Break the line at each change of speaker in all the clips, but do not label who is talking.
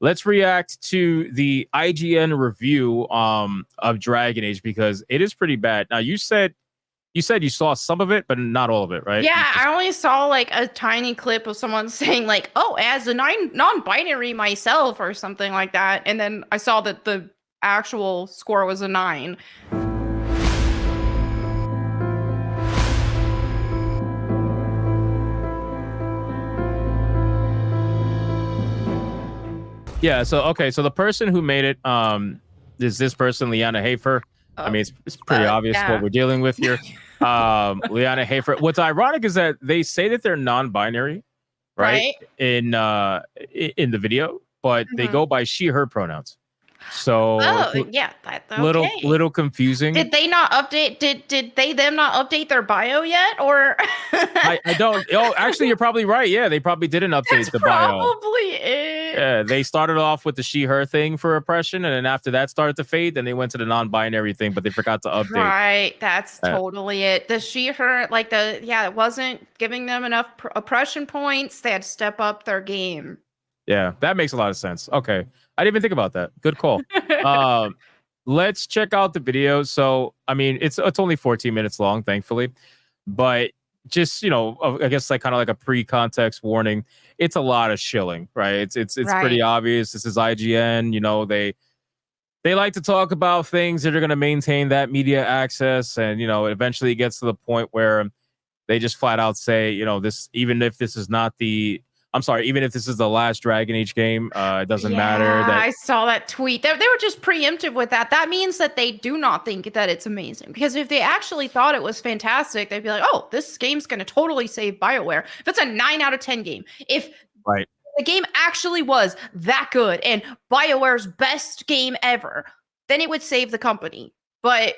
let's react to the IGN review of Dragon Age because it is pretty bad. Now you said you saw some of it, but not all of it, right?
Yeah, I only saw like a tiny clip of someone saying like, "Oh, as a non-binary myself" or something like that, and then I saw that the actual score was a 9.
Yeah. So okay. So the person who made it is this person, Liana Hafer. I mean, it's pretty obvious what we're dealing with here. Liana Hafer. What's ironic is that they say that they're non-binary, right? In the video, but they go by she/her pronouns. So
yeah, that's
okay. Little confusing.
Did they not update? Did they them not update their bio yet? Or
I don't. Oh, actually, you're probably right. Yeah, they probably didn't update the bio.
Probably it.
Yeah, they started off with the she/her thing for oppression, and then after that started to fade. Then they went to the non-binary thing, but they forgot to update.
Right, that's totally it. The she/her, like it wasn't giving them enough oppression points. They had to step up their game.
Yeah, that makes a lot of sense. Okay, I didn't even think about that. Good call. Let's check out the video. So, I mean, it's only 14 minutes long, thankfully, but just, I guess like kind of like a pre-context warning. It's a lot of shilling, right? It's pretty obvious. This is IGN. They like to talk about things that are going to maintain that media access, and it eventually gets to the point where they just flat out say, this, even if this is not the even if this is the last Dragon Age game, it doesn't matter.
I saw that tweet. They were just preemptive with that. That means that they do not think that it's amazing. Because if they actually thought it was fantastic, they'd be like, oh, this game's going to totally save BioWare. If it's a 9 out of 10 game, if the game actually was that good and BioWare's best game ever, then it would save the company. But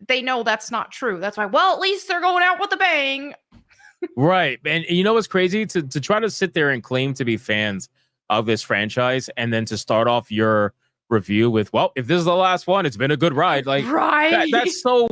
they know that's not true. That's why, well, at least they're going out with a bang.
Right. And you know what's crazy? To try to sit there and claim to be fans of this franchise and then to start off your review with, well, if this is the last one, it's been a good ride. Like, that's so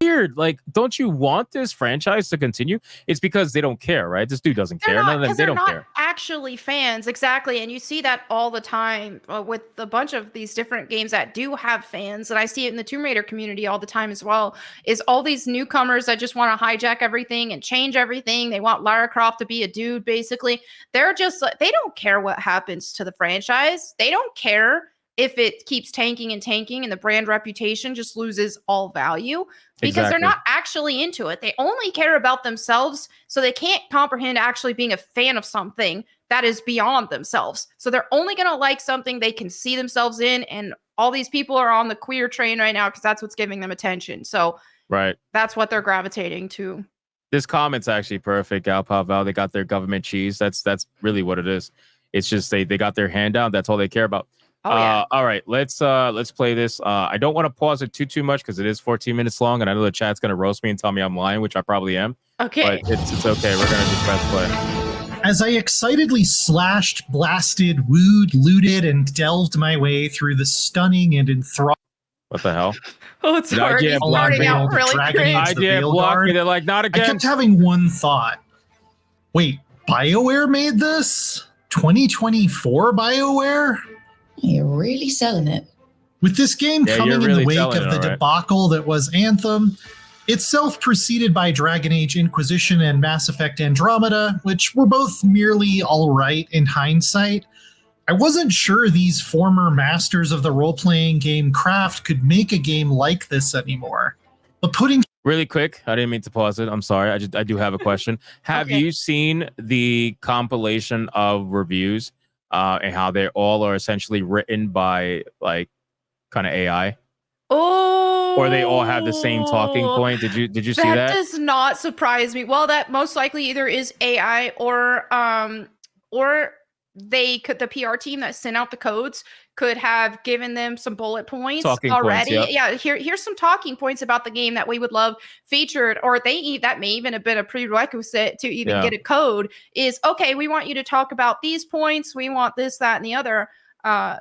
weird. Like, don't you want this franchise to continue? It's because they don't care, right? This dude doesn't care. None of them, they don't care.
Actually fans, exactly. And you see that all the time with a bunch of these different games that do have fans. And I see it in the Tomb Raider community all the time as well, is all these newcomers that just want to hijack everything and change everything. They want Lara Croft to be a dude, basically. They're just like, they don't care what happens to the franchise. They don't care if it keeps tanking and the brand reputation just loses all value because they're not actually into it. They only care about themselves, so they can't comprehend actually being a fan of something that is beyond themselves. So they're only going to like something they can see themselves in, and all these people are on the queer train right now because that's what's giving them attention. So that's what they're gravitating to.
This comment's actually perfect, Gal Pavel. They got their government cheese. That's really what it is. It's just they got their hand down. That's all they care about. All right, let's play this. I don't want to pause it too much because it is 14 minutes long, and I know the chat's gonna roast me and tell me I'm lying, which I probably am.
Okay,
but it's okay. We're gonna just press play.
As I excitedly slashed, blasted, wooed, looted, and delved my way through the stunning and enthralling.
What the hell?
Oh, it's already starting out really crazy.
Idea block me. They're like, not again.
I kept having one thought. Wait, BioWare made this? 2024 BioWare?
You're really selling it.
With this game coming in the wake of the debacle that was Anthem, itself preceded by Dragon Age Inquisition and Mass Effect Andromeda, which were both merely alright in hindsight, I wasn't sure these former masters of the role-playing game craft could make a game like this anymore. But putting...
Really quick, I didn't mean to pause it. I'm sorry. I do have a question. Have you seen the compilation of reviews and how they all are essentially written by like kind of AI?
Oh,
or they all have the same talking point. Did you see that?
That does not surprise me. Well, that most likely either is AI or they could, the PR team that sent out the codes could have given them some bullet points already. Yeah, here's some talking points about the game that we would love featured, or that may even have been a prerequisite to even get a code. Is okay, we want you to talk about these points. We want this, that, and the other.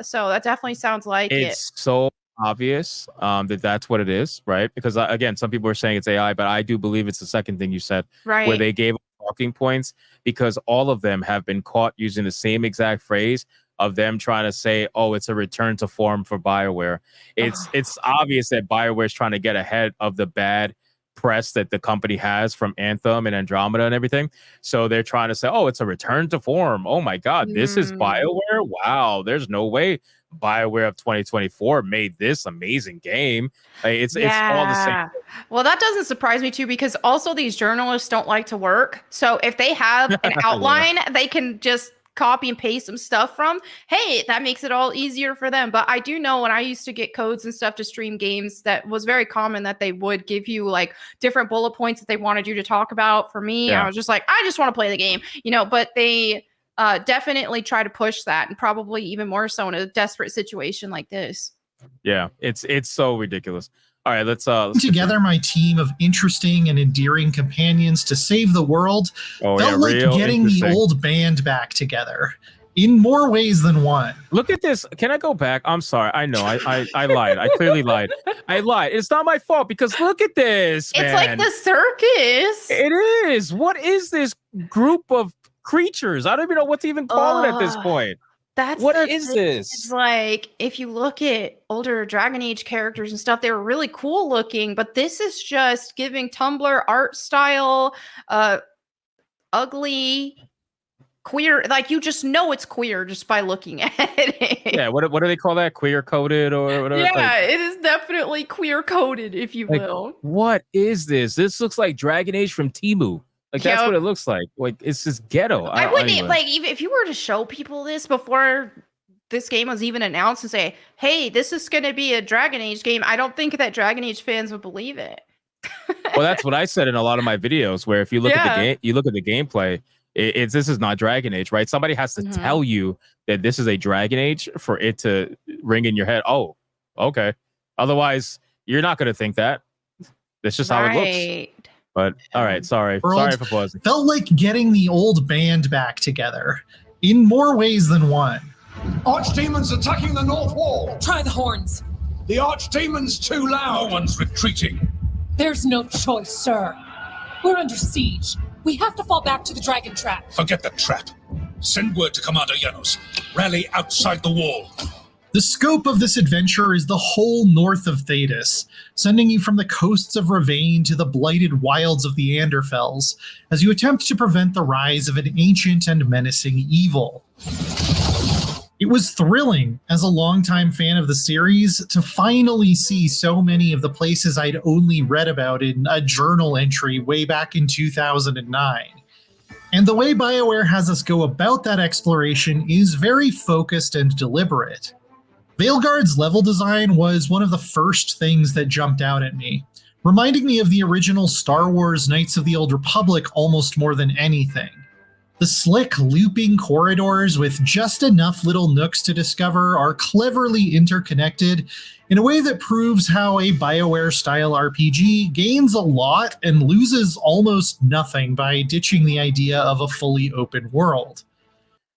So that definitely sounds like
it's so obvious that that's what it is, right? Because again, some people are saying it's AI, but I do believe it's the second thing you said,
right?
Where they gave talking points, because all of them have been caught using the same exact phrase, of them trying to say, oh, it's a return to form for BioWare. It's obvious that BioWare is trying to get ahead of the bad press that the company has from Anthem and Andromeda and everything. So they're trying to say, oh, it's a return to form. Oh my God, this is BioWare? Wow, there's no way BioWare of 2024 made this amazing game. It's all the same.
Well, that doesn't surprise me too, because also these journalists don't like to work. So if they have an outline, they can just copy and paste some stuff from. Hey, that makes it all easier for them. But I do know when I used to get codes and stuff to stream games, that was very common that they would give you like different bullet points that they wanted you to talk about. For me, I was just like, I just want to play the game, but they definitely try to push that, and probably even more so in a desperate situation like this.
Yeah, it's so ridiculous. All right, let's
together my team of interesting and endearing companions to save the world. Felt like getting the old band back together in more ways than one.
Look at this. Can I go back? I'm sorry. I know I lied. I clearly lied. I lied. It's not my fault, because look at this, man.
It's like the circus.
It is. What is this group of creatures? I don't even know what to even call it at this point. What is this?
It's like, if you look at older Dragon Age characters and stuff, they were really cool looking, but this is just giving Tumblr art style, ugly, queer. Like, you just know it's queer just by looking at it.
Yeah, what do they call that? Queer coded or whatever?
Yeah, it is definitely queer coded, if you will.
What is this? This looks like Dragon Age from Temu. Like, that's what it looks like. Like, it's just ghetto.
I wouldn't even if you were to show people this before this game was even announced and say, hey, this is going to be a Dragon Age game, I don't think that Dragon Age fans would believe it.
Well, that's what I said in a lot of my videos, where if you look at the game, you look at the gameplay, this is not Dragon Age, right? Somebody has to tell you that this is a Dragon Age for it to ring in your head. Oh, okay. Otherwise, you're not going to think that. That's just how it looks. But all right, sorry for pausing.
Felt like getting the old band back together in more ways than one.
Archdemons attacking the north wall.
Try the horns.
The Archdemon's too loud.
No one's retreating.
There's no choice, sir. We're under siege. We have to fall back to the dragon trap.
Forget the trap. Send word to Commander Janos. Rally outside the wall.
The scope of this adventure is the whole north of Thedas, sending you from the coasts of Ravane to the blighted wilds of the Anderfels, as you attempt to prevent the rise of an ancient and menacing evil. It was thrilling, as a longtime fan of the series, to finally see so many of the places I'd only read about in a journal entry way back in 2009. And the way BioWare has us go about that exploration is very focused and deliberate. Veilguard's level design was one of the first things that jumped out at me, reminding me of the original Star Wars Knights of the Old Republic almost more than anything. The slick, looping corridors with just enough little nooks to discover are cleverly interconnected in a way that proves how a BioWare-style RPG gains a lot and loses almost nothing by ditching the idea of a fully open world.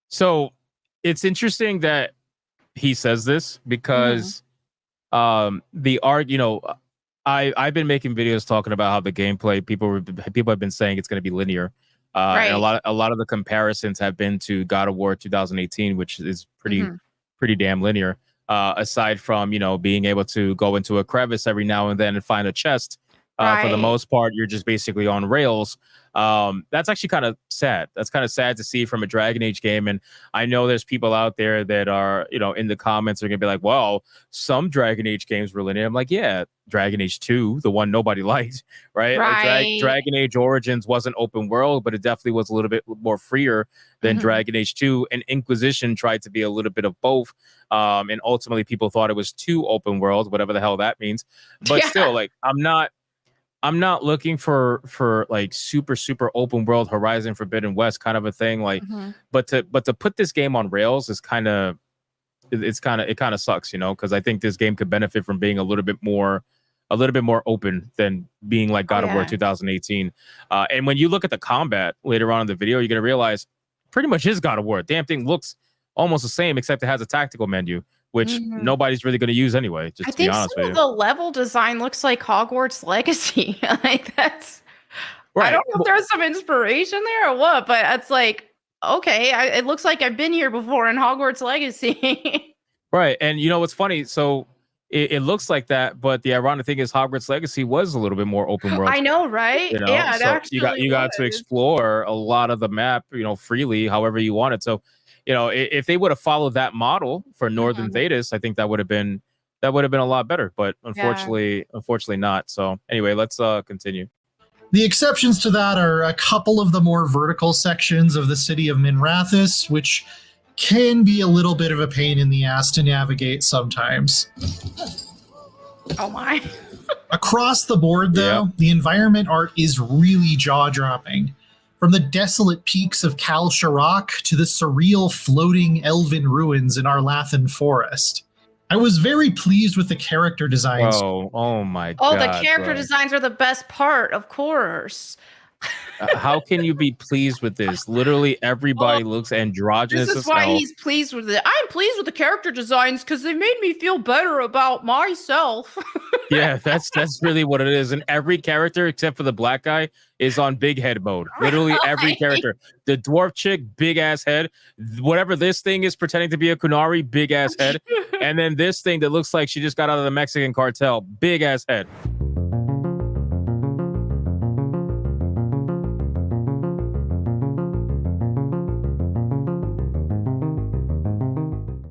So it's interesting that he says this, because I've been making videos talking about how the gameplay, people have been saying it's going to be linear. And a lot of the comparisons have been to God of War 2018, which is pretty damn linear. Aside from, being able to go into a crevice every now and then and find a chest. For the most part, you're just basically on rails. That's actually kind of sad. That's kind of sad to see from a Dragon Age game. And I know there's people out there that are, in the comments are going to be like, well, some Dragon Age games were linear. I'm like, yeah, Dragon Age 2, the one nobody liked, right? Like Dragon Age Origins wasn't open world, but it definitely was a little bit more freer than Dragon Age 2. And Inquisition tried to be a little bit of both. And ultimately people thought it was too open world, whatever the hell that means. But still, like, I'm not looking for like super open world Horizon Forbidden West kind of a thing, like but to put this game on rails is kind of sucks, because I think this game could benefit from being a little bit more open than being like God of War 2018. And when you look at the combat later on in the video, you're gonna realize pretty much is God of War. Damn thing looks almost the same, except it has a tactical menu, which nobody's really going to use anyway. Just to be honest with you,
the level design looks like Hogwarts Legacy. Like, that's
right.
I don't know if there's some inspiration there or what, but it's like okay, it looks like I've been here before in Hogwarts Legacy.
Right. And you know what's funny? So it looks like that, but the ironic thing is Hogwarts Legacy was a little bit more open world.
I know, right?
You know,
Yeah, it
so
actually
you got to explore a lot of the map, you know, freely, however you wanted. So, you know, if they would have followed that model for Northern Thetis, I think that would have been a lot better. But unfortunately not. So anyway, let's continue.
The exceptions to that are a couple of the more vertical sections of the city of Minrathous, which can be a little bit of a pain in the ass to navigate sometimes.
Oh my.
Across the board, though, the environment art is really jaw-dropping. From the desolate peaks of Kal Sharok to the surreal floating elven ruins in Arlathan Forest. I was very pleased with the character designs.
Oh my god.
Oh, the character designs are the best part, of course.
How can you be pleased with this? Literally everybody looks androgynous.
This is why he's pleased with it. I'm pleased with the character designs because they made me feel better about myself.
Yeah, that's really what it is. And every character except for the black guy is on big head mode. Literally every character. The dwarf chick, big ass head. Whatever this thing is pretending to be a Kunari, big ass head. And then this thing that looks like she just got out of the Mexican cartel, big ass head.